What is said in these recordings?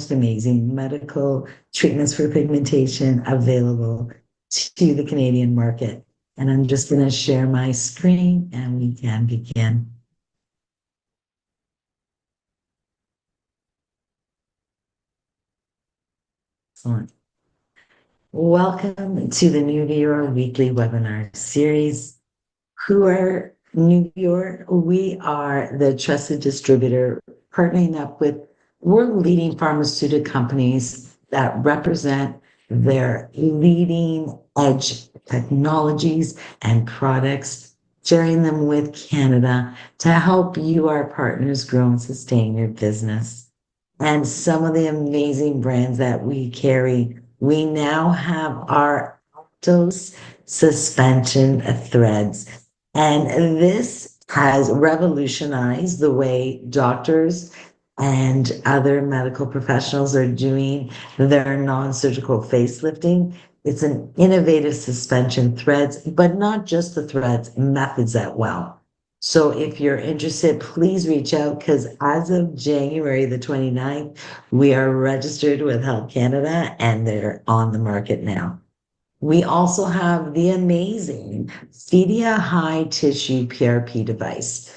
most amazing medical treatments for pigmentation available to the Canadian market. And I'm just going to share my screen and we can begin. Excellent. Welcome to the New York weekly webinar series. Who are New York? We are the trusted distributor partnering up with world leading pharmaceutical companies that represent their leading edge technologies and products, sharing them with Canada to help you, our partners, grow and sustain your business. And some of the amazing brands that we carry, we now have our Optos suspension threads. And this has revolutionized the way doctors and other medical professionals are doing their non-surgical facelifting. It's an innovative suspension threads, but not just the threads, methods as well. So if you're interested, please reach out because as of January the 29th, we are registered with Health Canada and they're on the market now. We also have the amazing Phedia High Tissue PRP device.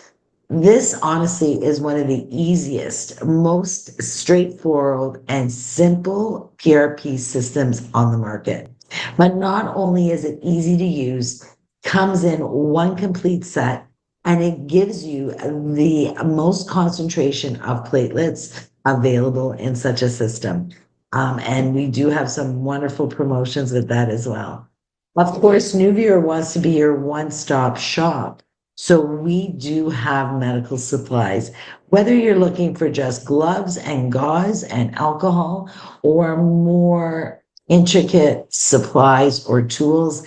This honestly is one of the easiest, most straightforward and simple PRP systems on the market. But not only is it easy to use, comes in one complete set, and it gives you the most concentration of platelets available in such a system. And we do have some wonderful promotions with that as well. Of course, Nuvior wants to be your one-stop shop. So we do have medical supplies, whether you're looking for just gloves and gauze and alcohol or more intricate supplies or tools,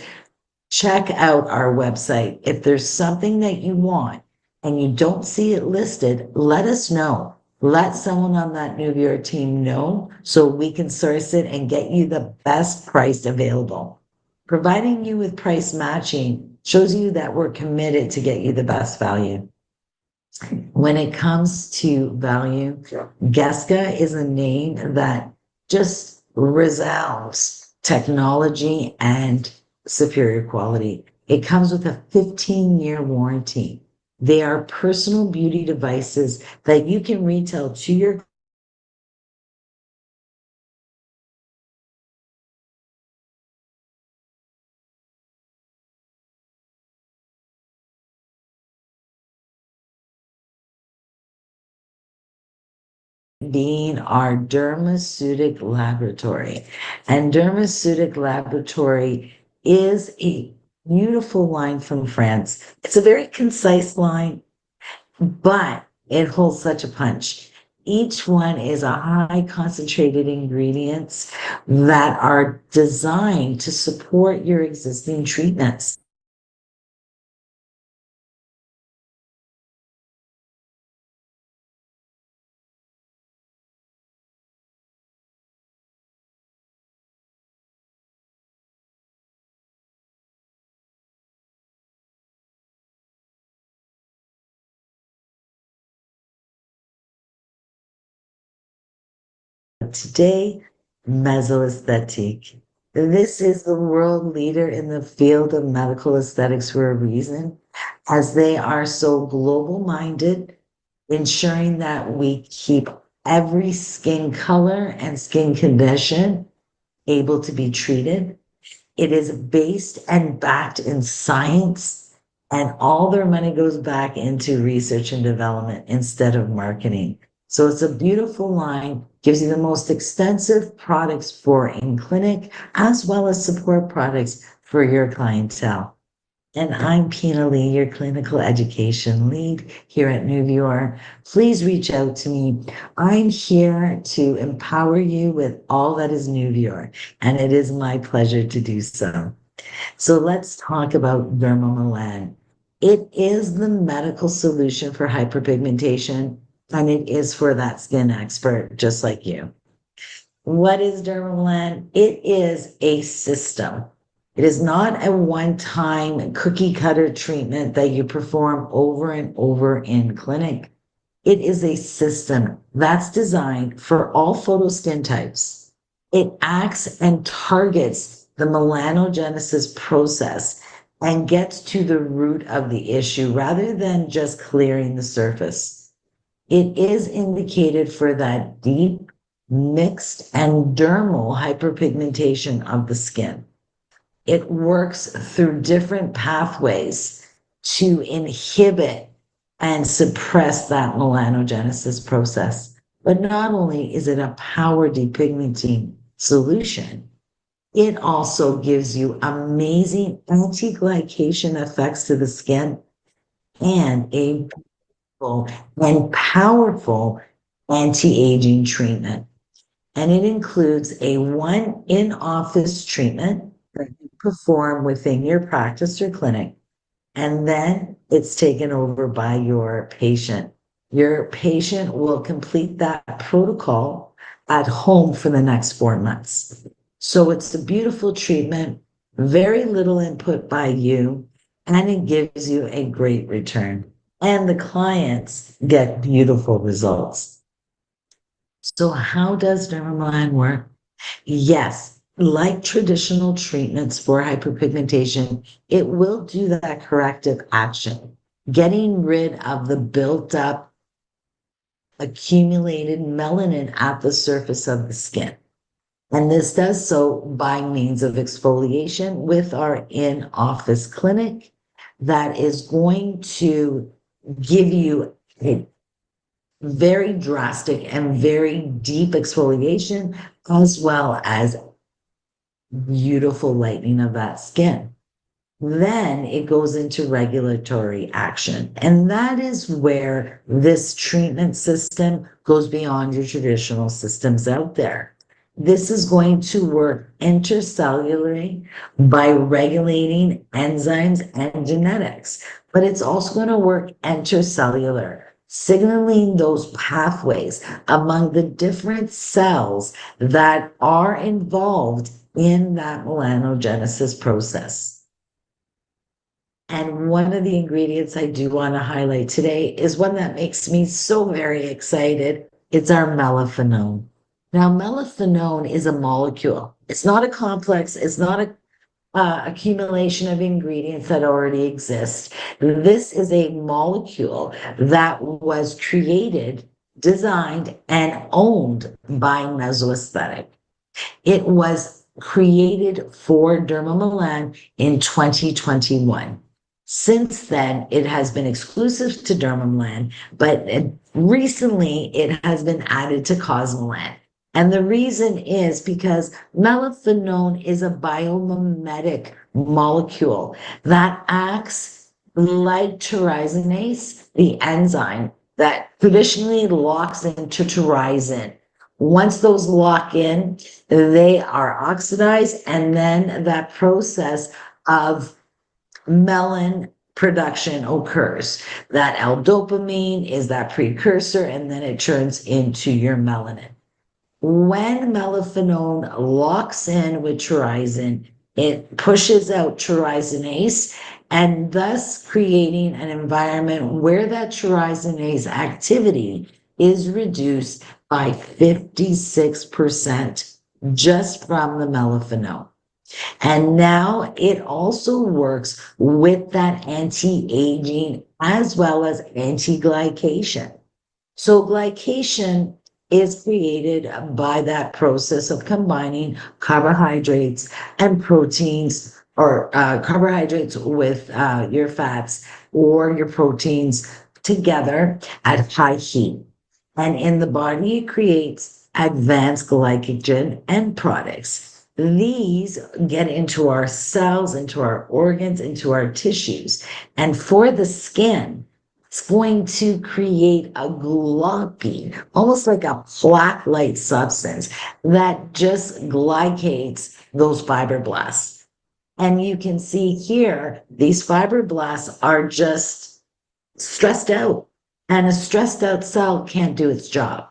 check out our website. If there's something that you want and you don't see it listed, let us know. Let someone on that Nuvior team know so we can source it and get you the best price available. Providing you with price matching shows you that we're committed to get you the best value. When it comes to value, Gesca is a name that just resounds technology and superior quality. It comes with a 15-year warranty. They are personal beauty devices that you can retail to your being our dermaceutic laboratory. And dermaceutic laboratory is a beautiful line from France. It's a very concise line, but it holds such a punch. Each one is a high concentrated ingredients that are designed to support your existing treatments. Today, mesoaesthetic. This is the world leader in the field of medical aesthetics for a reason, as they are so global minded, ensuring that we keep every skin color and skin condition able to be treated. It is based and backed in science, and all their money goes back into research and development instead of marketing. So it's a beautiful line, gives you the most extensive products for in clinic, as well as support products for your clientele. And I'm Pina Lee, your clinical education lead here at Nuvior. Please reach out to me. I'm here to empower you with all that is Nuvior, and it is my pleasure to do so. So let's talk about Dermomelan. It is the medical solution for hyperpigmentation, and it is for that skin expert just like you. What is Dermomelan? It is a system. It is not a one-time cookie cutter treatment that you perform over and over in clinic. It is a system that's designed for all photo skin types. It acts and targets the melanogenesis process and gets to the root of the issue rather than just clearing the surface. It is indicated for that deep, mixed, and dermal hyperpigmentation of the skin. It works through different pathways to inhibit and suppress that melanogenesis process. But not only is it a power depigmenting solution, it also gives you amazing anti-glycation effects to the skin and a full and powerful anti-aging treatment. And it includes a one in-office treatment that you perform within your practice or clinic, and then it's taken over by your patient. Your patient will complete that protocol at home for the next 4 months. So it's a beautiful treatment, very little input by you, and it gives you a great return. And the clients get beautiful results. So, how does Dermaline work? Yes, like traditional treatments for hyperpigmentation, it will do that corrective action, getting rid of the built up, accumulated melanin at the surface of the skin. And this does so by means of exfoliation with our in office clinic that is going to give you a very drastic and very deep exfoliation, as well as beautiful lightening of that skin. Then it goes into regulatory action. And that is where this treatment system goes beyond your traditional systems out there. This is going to work intercellularly by regulating enzymes and genetics, but it's also going to work intercellular, signaling those pathways among the different cells that are involved in that melanogenesis process. And one of the ingredients I do want to highlight today is one that makes me so very excited. It's our melaphenone. Now, melaphenone is a molecule. It's not a complex. It's not a accumulation of ingredients that already exist. This is a molecule that was created, designed, and owned by Mesoaesthetic. It was created for Dermamelan in 2021. Since then, it has been exclusive to Dermamelan, but recently it has been added to Cosmolan. And the reason is because melaphenone is a biomimetic molecule that acts like tyrosinase, the enzyme that traditionally locks into tyrosin. Once those lock in, they are oxidized, and then that process of melon production occurs. That L-dopamine is that precursor, and then it turns into your melanin. When melaphenone locks in with tyrosin, it pushes out tyrosinase and thus creating an environment where that tyrosinase activity is reduced by 56% just from the melaphenone. And now it also works with that anti-aging as well as anti-glycation. So glycation is created by that process of combining carbohydrates and proteins, or carbohydrates with your fats or your proteins together at high heat. And in the body, it creates advanced glycogen end products. These get into our cells, into our organs, into our tissues. And for the skin, it's going to create a gloppy, almost like a plaque-like substance that just glycates those fibroblasts. And you can see here, these fibroblasts are just stressed out, and a stressed out cell can't do its job.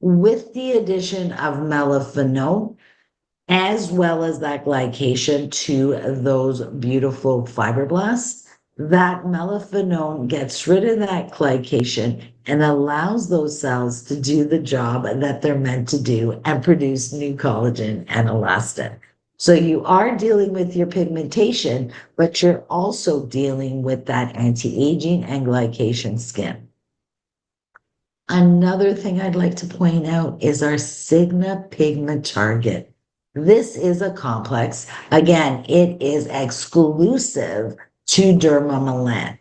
With the addition of melaphenone, as well as that glycation to those beautiful fibroblasts, that melaphenone gets rid of that glycation and allows those cells to do the job that they're meant to do and produce new collagen and elastin. So you are dealing with your pigmentation, but you're also dealing with that anti-aging and glycation skin. Another thing I'd like to point out is our Sigma Pigment Target. This is a complex. Again, it is exclusive to Dermamalan.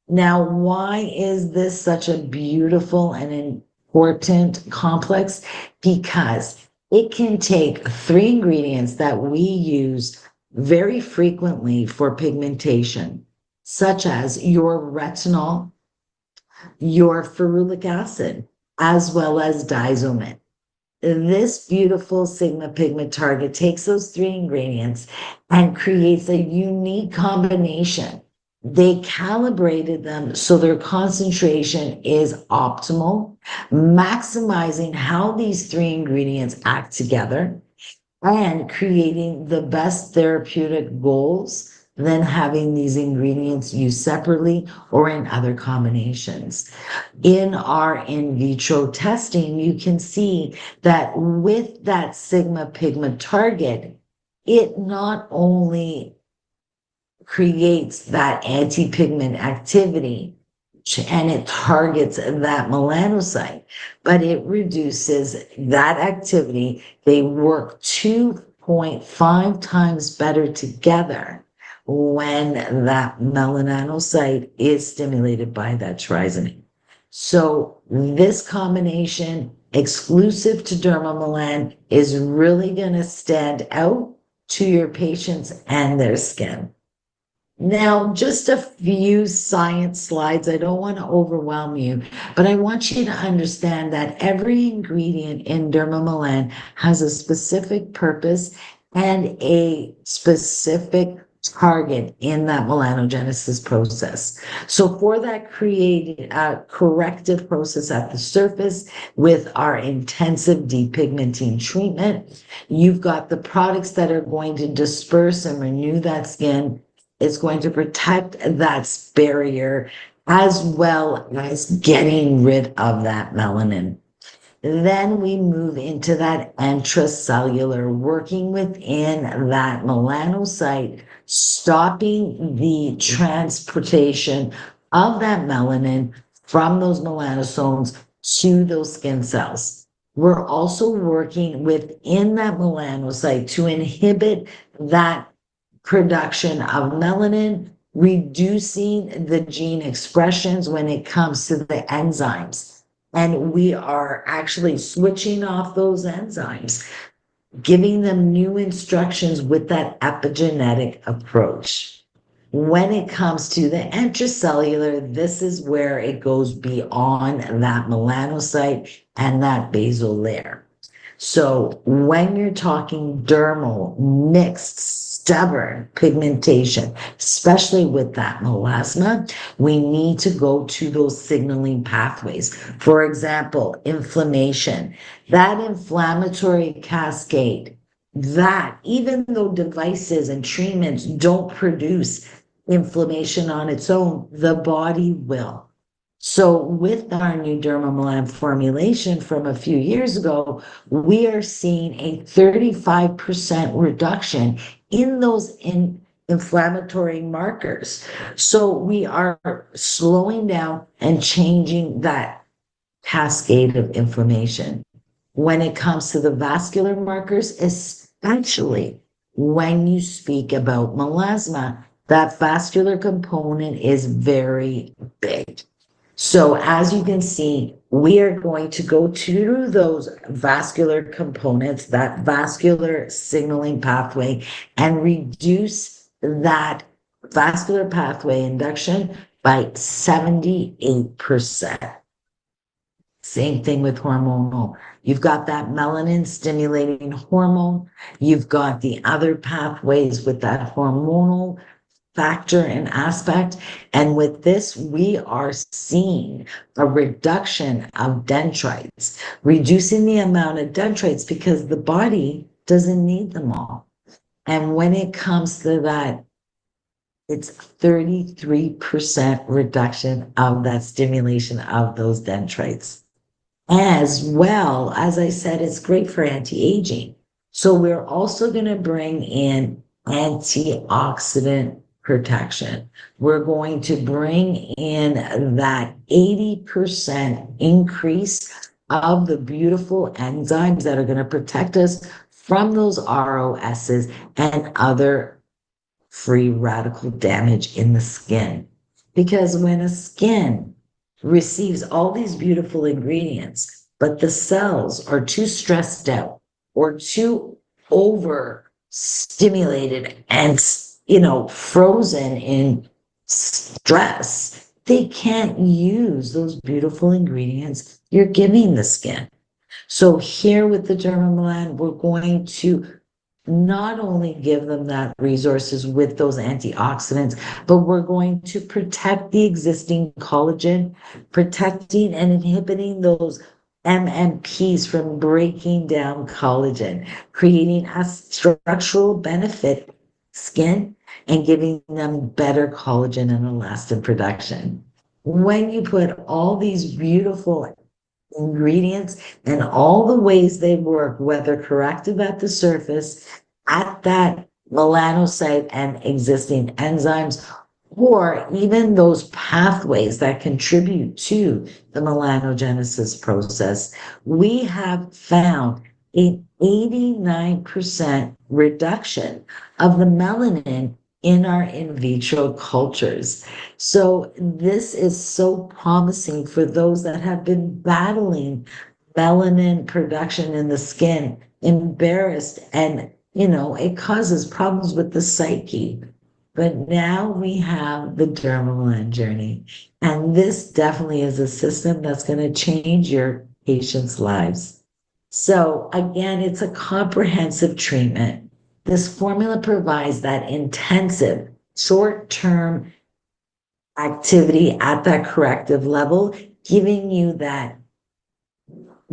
Now, why is this such a beautiful and important complex? Because it can take three ingredients that we use very frequently for pigmentation, such as your retinol, your ferulic acid, as well as diazomate. This beautiful Sigma Pigment Target takes those three ingredients and creates a unique combination. They calibrated them so their concentration is optimal, maximizing how these three ingredients act together and creating the best therapeutic goals than having these ingredients used separately or in other combinations. In our in vitro testing, you can see that with that Sigma Pigment Target, it not only creates that anti-pigment activity and it targets that melanocyte, but it reduces that activity. They work 2.5 times better together when that melanocyte is stimulated by that triazomine. So this combination, exclusive to Dermamalan, is really going to stand out to your patients and their skin. Now, just a few science slides. I don't want to overwhelm you, but I want you to understand that every ingredient in Dermamalan has a specific purpose and a specific target in that melanogenesis process. So for that corrective process at the surface with our intensive depigmenting treatment, you've got the products that are going to disperse and renew that skin. It's going to protect that barrier as well as getting rid of that melanin. Then we move into that intracellular, working within that melanocyte, stopping the transportation of that melanin from those melanosomes to those skin cells. We're also working within that melanocyte to inhibit that production of melanin, reducing the gene expressions when it comes to the enzymes. And we are actually switching off those enzymes, giving them new instructions with that epigenetic approach. When it comes to the intracellular, this is where it goes beyond that melanocyte and that basal layer. So when you're talking dermal, mixed, stubborn pigmentation, especially with that melasma, we need to go to those signaling pathways. For example, inflammation, that inflammatory cascade, that even though devices and treatments don't produce inflammation on its own, the body will. So with our new Dermamalan formulation from a few years ago, we are seeing a 35% reduction in those inflammatory markers. So we are slowing down and changing that cascade of inflammation. When it comes to the vascular markers, especially when you speak about melasma, that vascular component is very big. So as you can see, we are going to go to those vascular components, that vascular signaling pathway, and reduce that vascular pathway induction by 78%. Same thing with hormonal. You've got that melanin stimulating hormone. You've got the other pathways with that hormonal factor and aspect. And with this, we are seeing a reduction of dendrites, reducing the amount of dendrites because the body doesn't need them all. And when it comes to that It's 33% reduction of that stimulation of those dendrites. As well, as I said, it's great for anti-aging. So we're also going to bring in antioxidant protection. We're going to bring in that 80% increase of the beautiful enzymes that are going to protect us from those ROSs and other free radical damage in the skin. Because when a skin receives all these beautiful ingredients, but the cells are too stressed out or too over stimulated and, frozen in stress, they can't use those beautiful ingredients you're giving the skin. So here with the Dermamelan, we're going to not only give them that resources with those antioxidants, but we're going to protect the existing collagen, protecting and inhibiting those MMPs from breaking down collagen, creating a structural benefit skin and giving them better collagen and elastin production. When you put all these beautiful ingredients and all the ways they work, whether corrective at the surface, at that melanocyte and existing enzymes, or even those pathways that contribute to the melanogenesis process, we have found an 89% reduction of the melanin in our in vitro cultures. So this is so promising for those that have been battling melanin production in the skin, embarrassed, and it causes problems with the psyche. But now we have the Dermaline journey, and this definitely is a system that's going to change your patients' lives. So again, it's a comprehensive treatment. This formula provides that intensive, short-term activity at that corrective level, giving you that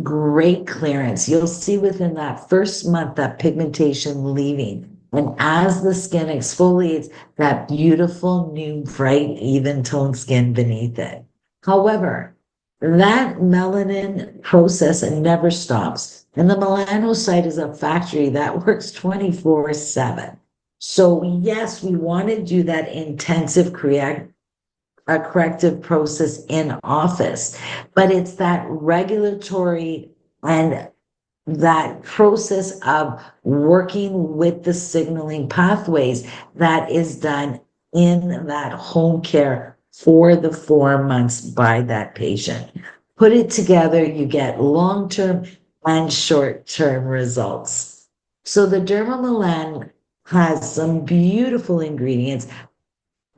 great clearance. You'll see within that first month that pigmentation leaving. And as the skin exfoliates, that beautiful, new, bright, even toned skin beneath it. However, that melanin process never stops. And the melanocyte is a factory that works 24/7. So yes, we want to do that intensive a corrective process in office, but it's that regulatory and that process of working with the signaling pathways that is done in that home care for the 4 months by that patient. Put it together, you get long-term and short-term results. So the Dermamelan has some beautiful ingredients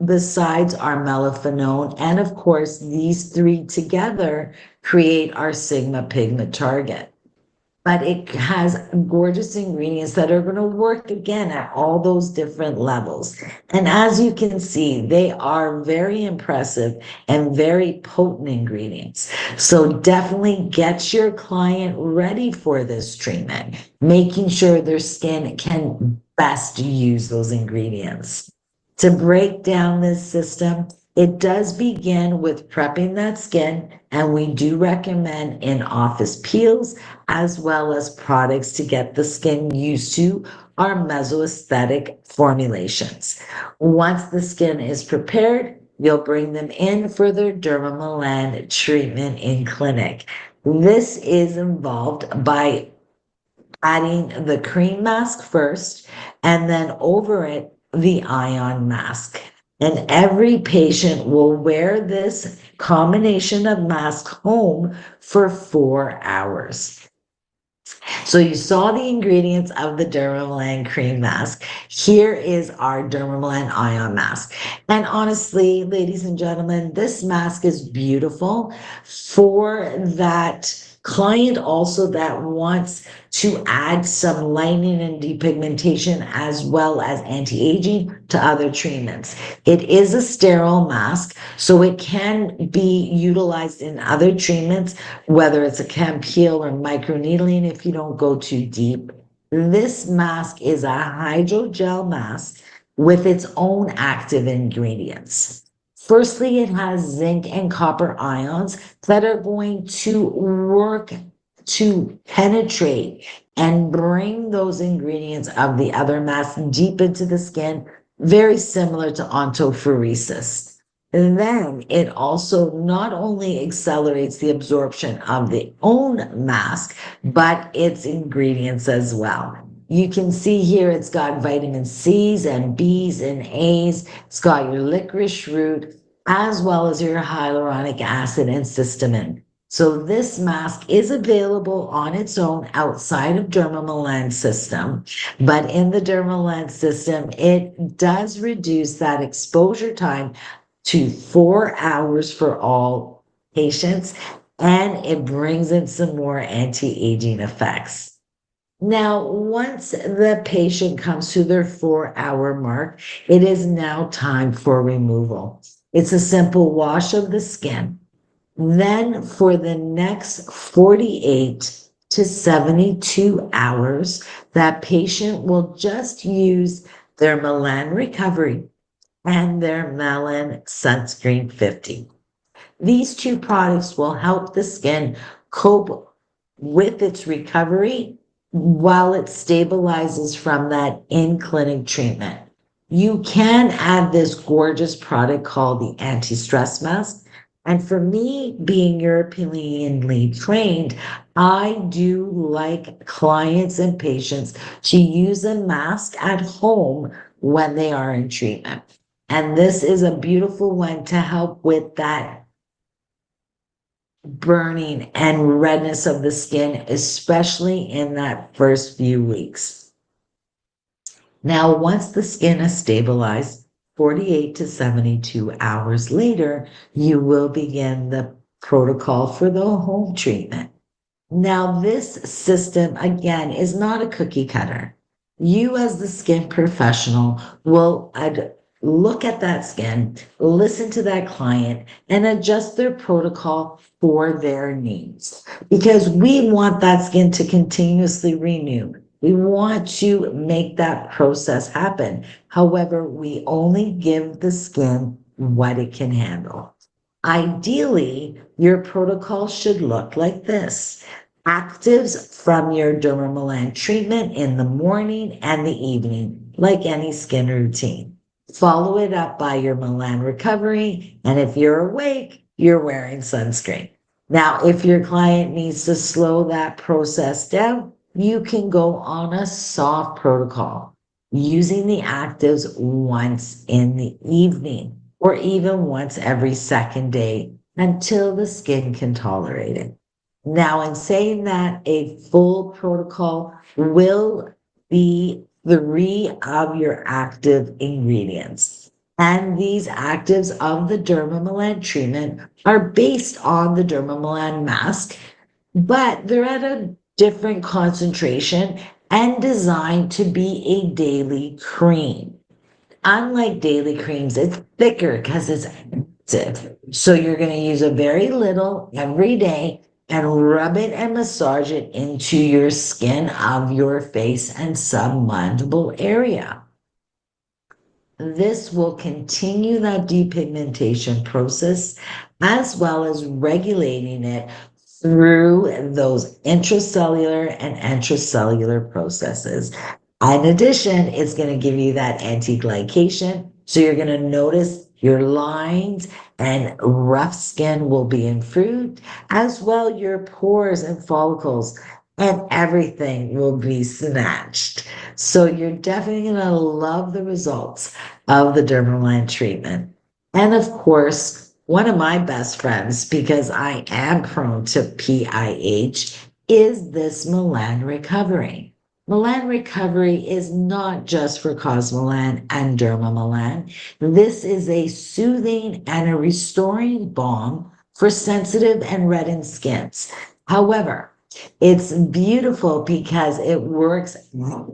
besides our melaphenone. And of course, these three together create our Sigma pigment target. But it has gorgeous ingredients that are going to work again at all those different levels. And as you can see, they are very impressive and very potent ingredients. So definitely get your client ready for this treatment, making sure their skin can best use those ingredients. To break down this system, it does begin with prepping that skin, and we do recommend in-office peels as well as products to get the skin used to our mesoaesthetic formulations. Once the skin is prepared, you'll bring them in for their Dermamelan treatment in clinic. This is involved by adding the cream mask first, and then over it, the ion mask. And every patient will wear this combination of mask home for 4 hours. So you saw the ingredients of the Dermamelan cream mask. Here is our Dermamelan ion mask. And honestly, ladies and gentlemen, this mask is beautiful for that client also that wants to add some lightening and depigmentation as well as anti-aging to other treatments. It is a sterile mask, so it can be utilized in other treatments, whether it's a chem peel or microneedling if you don't go too deep. This mask is a hydrogel mask with its own active ingredients. Firstly, it has zinc and copper ions that are going to work to penetrate and bring those ingredients of the other mass deep into the skin, very similar to ontophoresis. And then it also not only accelerates the absorption of the own mask, but its ingredients as well. You can see here it's got vitamin C's and B's and A's. It's got your licorice root as well as your hyaluronic acid and cysteamine. So this mask is available on its own outside of Dermameland system, but in the Dermameland system, it does reduce that exposure time to 4 hours for all patients, and it brings in some more anti-aging effects. Now, once the patient comes to their 4 hour mark, it is now time for removal. It's a simple wash of the skin. Then for the next 48 to 72 hours, that patient will just use their Melan Recovery and their Melan Sunscreen 50. These two products will help the skin cope with its recovery while it stabilizes from that in-clinic treatment. You can add this gorgeous product called the anti-stress mask. And for me, being Europeanly trained, I do like clients and patients to use a mask at home when they are in treatment. And this is a beautiful one to help with that burning and redness of the skin, especially in that first few weeks. Now, once the skin is stabilized, 48 to 72 hours later, you will begin the protocol for the home treatment. Now, this system, again, is not a cookie cutter. You, as the skin professional, will look at that skin, listen to that client, and adjust their protocol for their needs. Because we want that skin to continuously renew. We want to make that process happen. However, we only give the skin what it can handle. Ideally, your protocol should look like this. Actives from your Dermameland treatment in the morning and the evening, like any skin routine. Follow it up by your Melan Recovery, and if you're awake, you're wearing sunscreen. Now, if your client needs to slow that process down, you can go on a soft protocol using the actives once in the evening or even once every second day until the skin can tolerate it. Now, in saying that, a full protocol will be 3 of your active ingredients. And these actives of the Dermameland treatment are based on the Dermameland mask, but they're at a different concentration and designed to be a daily cream. Unlike daily creams, it's thicker because it's active. So you're going to use a very little every day and rub it and massage it into your skin of your face and submandible area. This will continue that depigmentation process as well as regulating it through those intracellular and extracellular processes. In addition, it's going to give you that anti-glycation. So you're going to notice your lines and rough skin will be improved, as well your pores and follicles and everything will be snatched. So you're definitely going to love the results of the Dermaline treatment. And of course, one of my best friends, because I am prone to PIH, is this Melan Recovery. Melan Recovery is not just for Cosmelan and Dermamelan. This is a soothing and a restoring balm for sensitive and reddened skins. However, it's beautiful because it works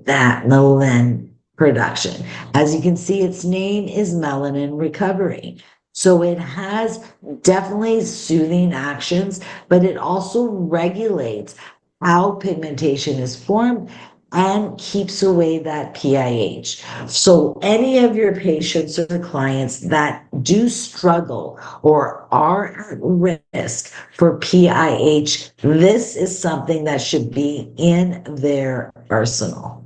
that melanin production. As you can see, its name is Melanin Recovery. So it has definitely soothing actions, but it also regulates how pigmentation is formed and keeps away that PIH. So any of your patients or clients that do struggle or are at risk for PIH, this is something that should be in their arsenal.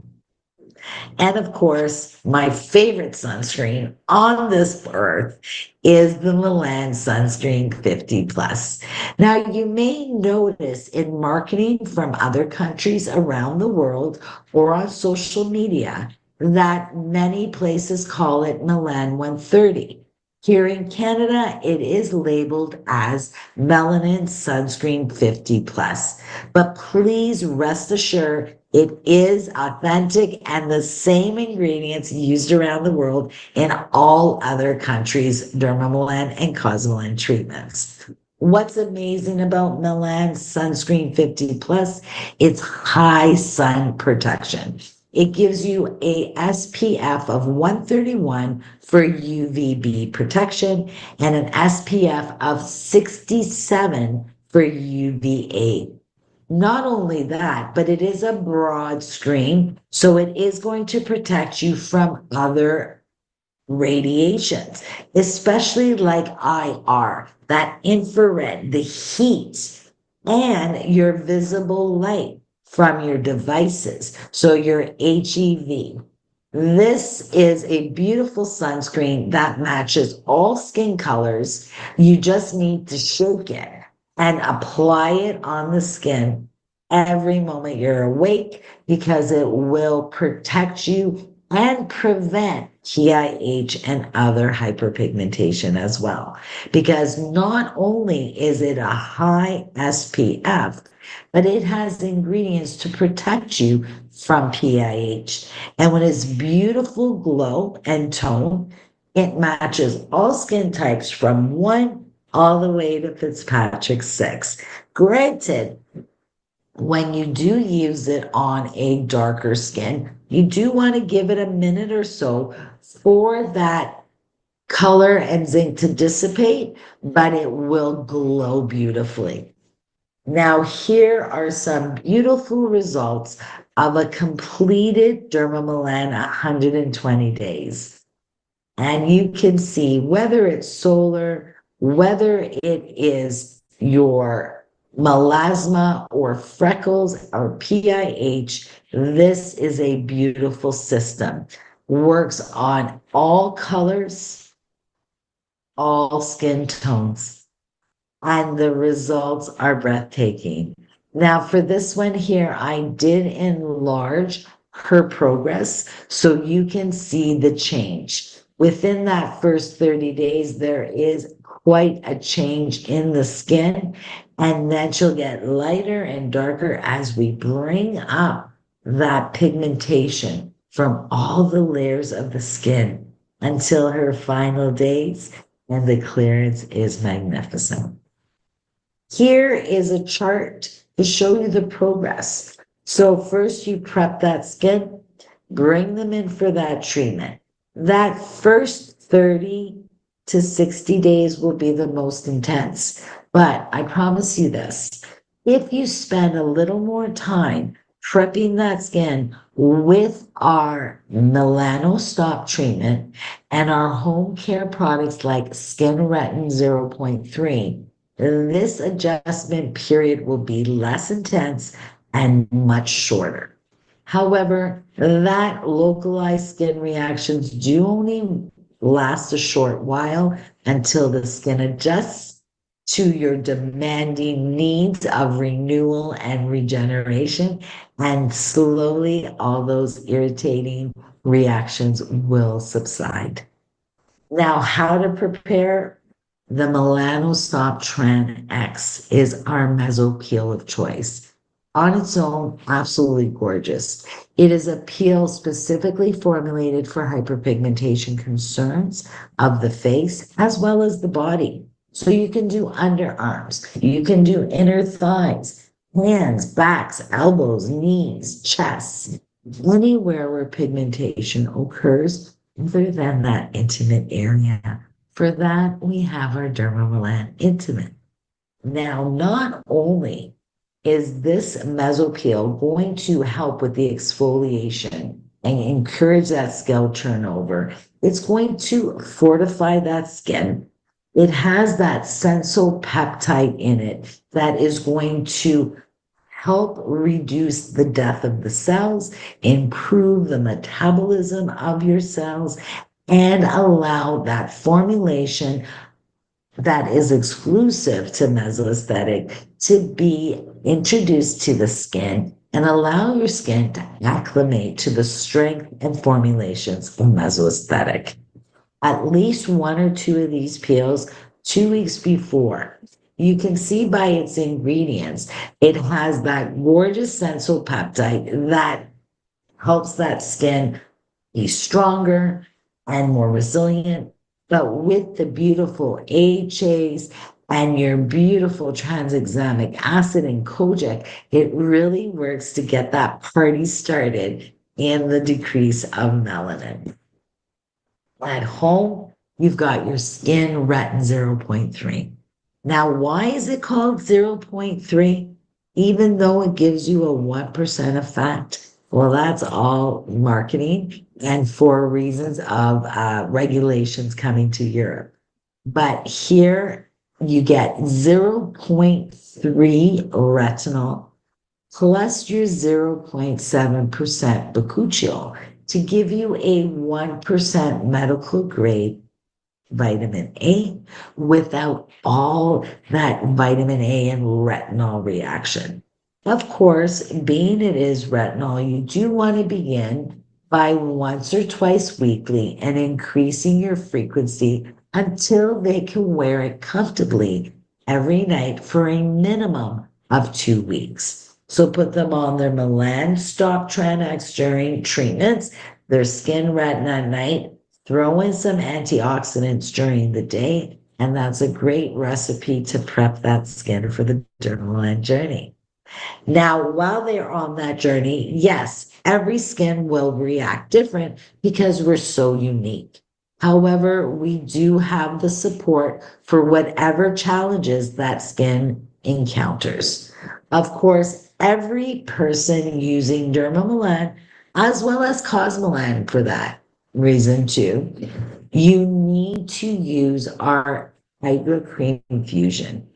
And of course, my favorite sunscreen on this earth is the Milan Sunscreen 50 Plus. Now, you may notice in marketing from other countries around the world or on social media that many places call it Milan 130. Here in Canada, it is labeled as Melanin Sunscreen 50 Plus. But please rest assured, it is authentic and the same ingredients used around the world in all other countries' Dermamelan and Cosmelan treatments. What's amazing about Milan Sunscreen 50 Plus? It's high sun protection. It gives you a SPF of 131 for UVB protection and an SPF of 67 for UVA. Not only that, but it is a broad screen, so it is going to protect you from other radiations, especially like IR, that infrared, the heat, and your visible light from your devices. So your HEV. This is a beautiful sunscreen that matches all skin colors. You just need to shake it and apply it on the skin every moment you're awake because it will protect you and prevent TIH and other hyperpigmentation as well. Because not only is it a high SPF, but it has ingredients to protect you from PIH. And with its beautiful glow and tone, it matches all skin types from 1 all the way to Fitzpatrick 6. Granted, when you do use it on a darker skin, you do want to give it a minute or so for that color and zinc to dissipate, but it will glow beautifully. Now, here are some beautiful results of a completed Dermamelan 120 days. And you can see whether it's solar, whether it is your melasma or freckles or PIH, this is a beautiful system. Works on all colors, all skin tones, and the results are breathtaking. Now, for this one here, I did enlarge her progress so you can see the change. Within that first 30 days, there is quite a change in the skin, and then she'll get lighter and darker as we bring up that pigmentation from all the layers of the skin until her final days, and the clearance is magnificent. Here is a chart to show you the progress. So first you prep that skin, bring them in for that treatment. That first 30 to 60 days will be the most intense. But I promise you this, if you spend a little more time prepping that skin with our melanostop treatment and our home care products like Skin Retin 0.3, this adjustment period will be less intense and much shorter. However, that localized skin reactions do only last a short while until the skin adjusts to your demanding needs of renewal and regeneration, and slowly all those irritating reactions will subside. Now, how to prepare the Melanostop Tran X is our meso peel of choice. On its own, absolutely gorgeous. It is a peel specifically formulated for hyperpigmentation concerns of the face as well as the body. So you can do underarms, you can do inner thighs, hands, backs, elbows, knees, chests, anywhere where pigmentation occurs other than that intimate area. For that, we have our Dermamelan Intimate. Now, not only is this mesopeel going to help with the exfoliation and encourage that scalp turnover? It's going to fortify that skin. It has that sensopeptide in it that is going to help reduce the death of the cells, improve the metabolism of your cells, and allow that formulation that is exclusive to mesoaesthetic to be introduced to the skin and allow your skin to acclimate to the strength and formulations of mesoaesthetic. At least one or two of these peels 2 weeks before. You can see by its ingredients, it has that gorgeous sensopeptide that helps that skin be stronger and more resilient. But with the beautiful AHAs and your beautiful tranexamic acid and kojic, it really works to get that party started in the decrease of melanin. At home, you've got your skin retin zero point 0.3. Now, why is it called zero point 0.3? Even though it gives you a 1% effect? Well, that's all marketing and for reasons of regulations coming to Europe. But here you get zero point 0.3 retinol plus your 0.7% bakuchiol to give you a 1% medical grade vitamin A without all that vitamin A and retinol reaction. Of course, being it is retinol, you do want to begin by once or twice weekly and increasing your frequency until they can wear it comfortably every night for a minimum of 2 weeks. So put them on their Milan stop Tranax during treatments, their skin retin at night, throw in some antioxidants during the day, and that's a great recipe to prep that skin for the dermaline journey. Now, while they're on that journey, yes, every skin will react different because we're so unique. However, we do have the support for whatever challenges that skin encounters. Of course, every person using Dermamalan, as well as Cosmolan for that reason too, you need to use our Hydro Cream Infusion.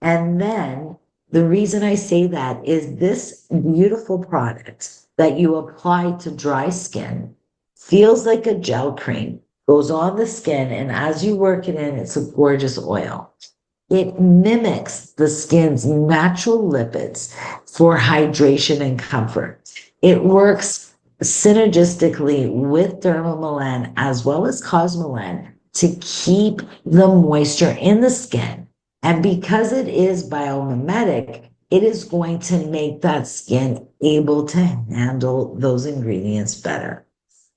And then the reason I say that is this beautiful product that you apply to dry skin feels like a gel cream, goes on the skin, and as you work it in, it's a gorgeous oil. It mimics the skin's natural lipids for hydration and comfort. It works synergistically with Dermamalan as well as Cosmolan to keep the moisture in the skin. And because it is biomimetic, it is going to make that skin able to handle those ingredients better.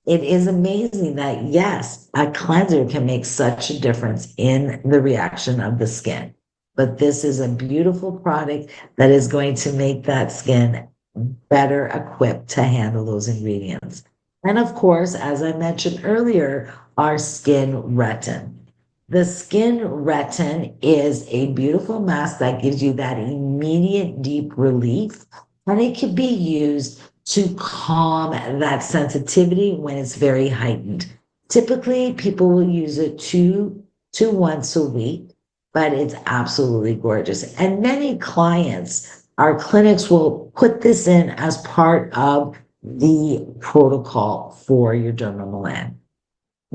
It is amazing that, yes, a cleanser can make such a difference in the reaction of the skin. But this is a beautiful product that is going to make that skin better equipped to handle those ingredients. And of course, as I mentioned earlier, our skin retin. The skin retin is a beautiful mask that gives you that immediate deep relief, and it can be used to calm that sensitivity when it's very heightened. Typically, people will use it 2 to once a week, but it's absolutely gorgeous. And many clients, our clinics will put this in as part of the protocol for your Dermamalan.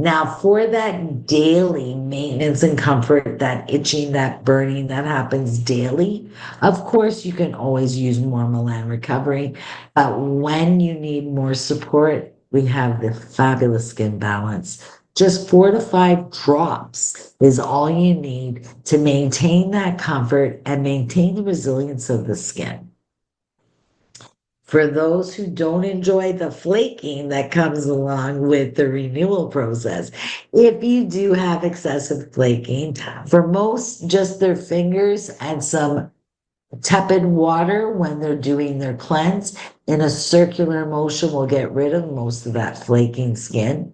Now, for that daily maintenance and comfort, that itching, that burning that happens daily, of course, you can always use more Milan Recovery. But when you need more support, we have the fabulous Skin Balance. Just 4 to 5 drops is all you need to maintain that comfort and maintain the resilience of the skin. For those who don't enjoy the flaking that comes along with the renewal process, if you do have excessive flaking, for most, just their fingers and some tepid water when they're doing their cleanse in a circular motion will get rid of most of that flaking skin.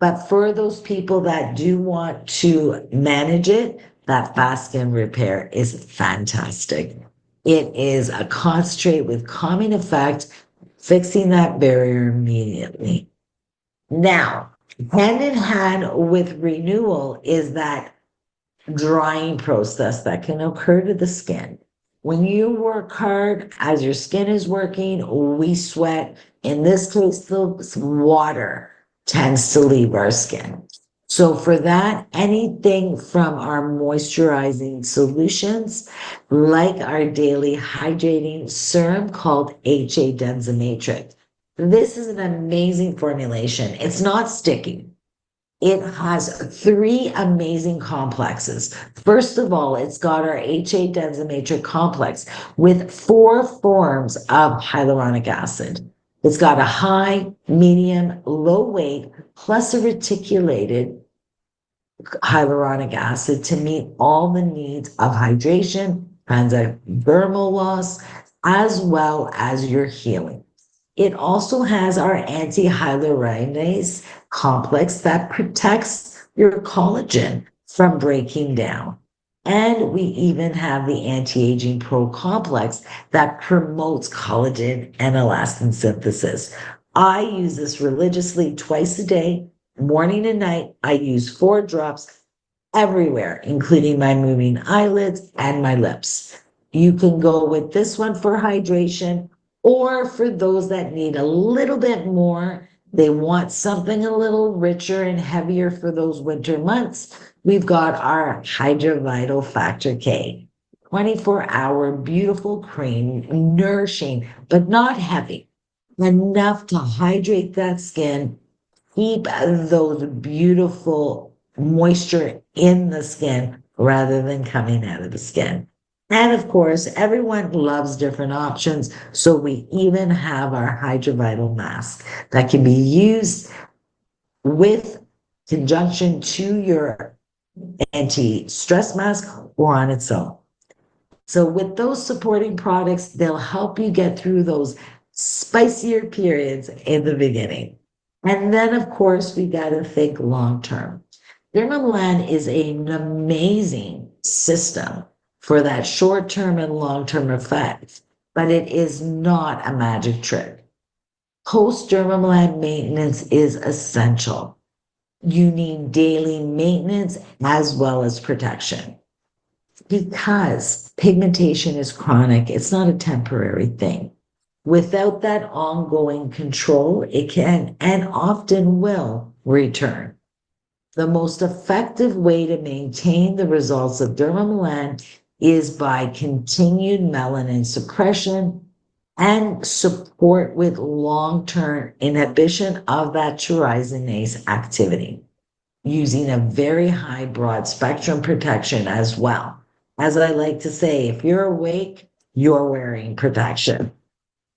But for those people that do want to manage it, that fast skin repair is fantastic. It is a concentrate with calming effect, fixing that barrier immediately. Now, hand in hand with renewal is that drying process that can occur to the skin. When you work hard, as your skin is working, we sweat. In this case, the water tends to leave our skin. So for that, anything from our moisturizing solutions, like our daily hydrating serum called HA Densimatrix. This is an amazing formulation. It's not sticky. It has three amazing complexes. First of all, it's got our HA densimatrix complex with four forms of hyaluronic acid. It's got a high, medium, low weight, plus a reticulated hyaluronic acid to meet all the needs of hydration, transdermal loss, as well as your healing. It also has our anti-hyaluronase complex that protects your collagen from breaking down. And we even have the anti-aging pro complex that promotes collagen and elastin synthesis. I use this religiously twice a day, morning and night. I use 4 drops everywhere, including my moving eyelids and my lips. You can go with this one for hydration, or for those that need a little bit more, they want something a little richer and heavier for those winter months. We've got our Hydra Vital Factor K, 24-hour beautiful cream, nourishing, but not heavy, enough to hydrate that skin, keep those beautiful moisture in the skin rather than coming out of the skin. And of course, everyone loves different options. So we even have our Hydrovital mask that can be used with conjunction to your anti-stress mask or on its own. So with those supporting products, they'll help you get through those spicier periods in the beginning. And then, of course, we got to think long term. Dermablend is an amazing system for that short term and long term effect, but it is not a magic trick. Post Dermablend maintenance is essential. You need daily maintenance as well as protection because pigmentation is chronic, it's not a temporary thing. Without that ongoing control, it can and often will return. The most effective way to maintain the results of Dermablend is by continued melanin suppression and support with long-term inhibition of that tyrosinase activity, using a very high broad spectrum protection as well. As I like to say, if you're awake, you're wearing protection.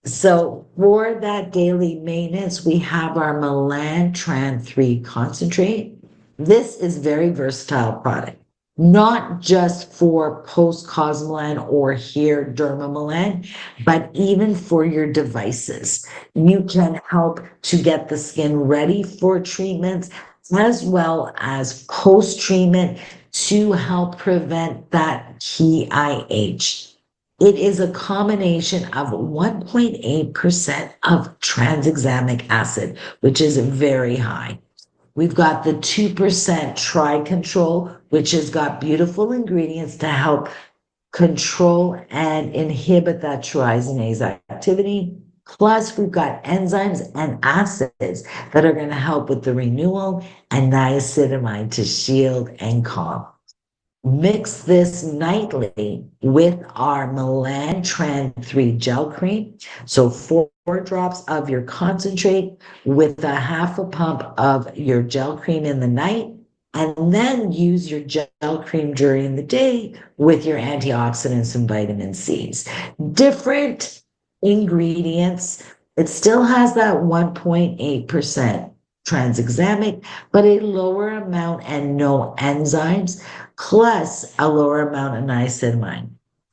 So for that daily maintenance, we have our Melantran 3 concentrate. This is very versatile product, not just for post Cosmelan or here Dermamelan, but even for your devices. You can help to get the skin ready for treatments as well as post treatment to help prevent that TIH. It is a combination of 1.8% of tranexamic acid, which is very high. We've got the 2% tri-control, which has got beautiful ingredients to help control and inhibit that tyrosinase activity. Plus, we've got enzymes and acids that are going to help with the renewal and niacinamide to shield and calm. Mix this nightly with our Melantran 3 gel cream. So 4 drops of your concentrate with a half a pump of your gel cream in the night, and then use your gel cream during the day with your antioxidants and vitamin C's. Different ingredients. It still has that 1.8% tranexamic, but a lower amount and no enzymes, plus a lower amount of niacinamide.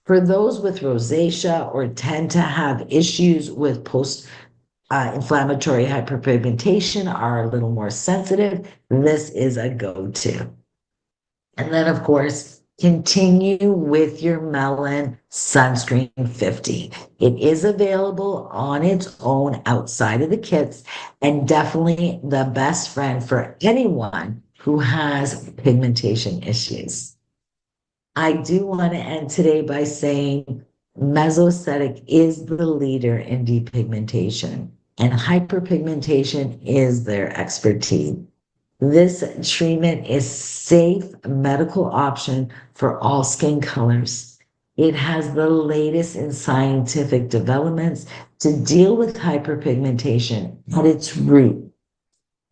For those with rosacea or tend to have issues with post inflammatory hyperpigmentation, are a little more sensitive, this is a go-to. And then, of course, Continue with your Melon Sunscreen 50. It is available on its own outside of the kits and definitely the best friend for anyone who has pigmentation issues. I do want to end today by saying mesoaesthetic is the leader in depigmentation and hyperpigmentation is their expertise. This treatment is safe medical option for all skin colors. It has the latest in scientific developments to deal with hyperpigmentation at its root,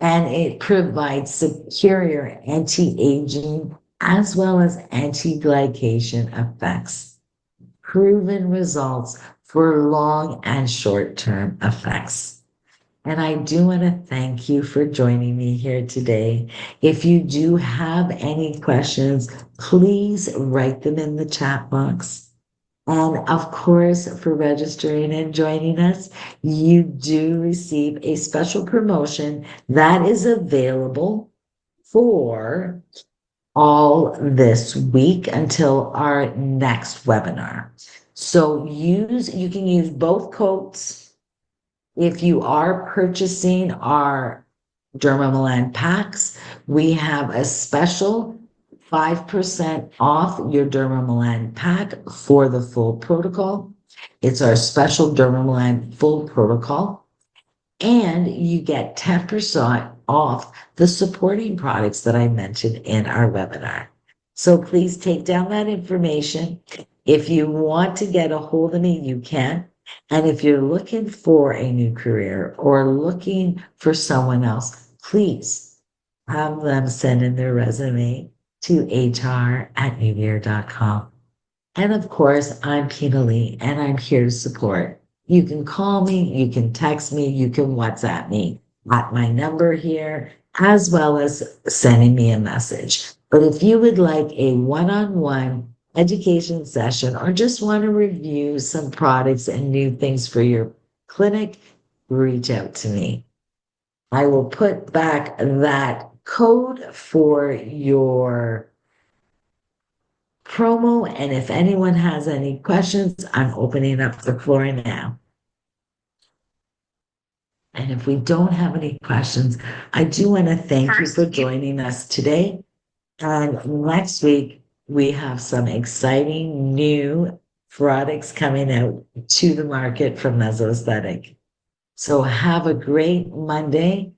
and it provides superior anti-aging as well as anti-glycation effects. Proven results for long and short-term effects. And I do want to thank you for joining me here today. If you do have any questions, please write them in the chat box. And of course, for registering and joining us, you do receive a special promotion that is available for all this week until our next webinar. So you can use both codes if you are purchasing our Dermamaland packs. We have a special 5% off your Dermamaland pack for the full protocol. It's our special Dermamaland full protocol. And you get 10% off the supporting products that I mentioned in our webinar. So please take down that information. If you want to get a hold of me, you can. And if you're looking for a new career or looking for someone else, please have them send in their resume to hr@newyear.com. And of course, I'm Pina Lee and I'm here to support. You can call me, you can text me, you can WhatsApp me at my number here, as well as sending me a message. But if you would like a one-on-one education session or just want to review some products and new things for your clinic, reach out to me. I will put back that code for your promo. And if anyone has any questions, I'm opening up the floor now. And if we don't have any questions, I do want to thank you for joining us today. And next week, we have some exciting new products coming out to the market from Mesoaesthetic. So have a great Monday,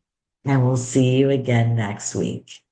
and we'll see you again next week.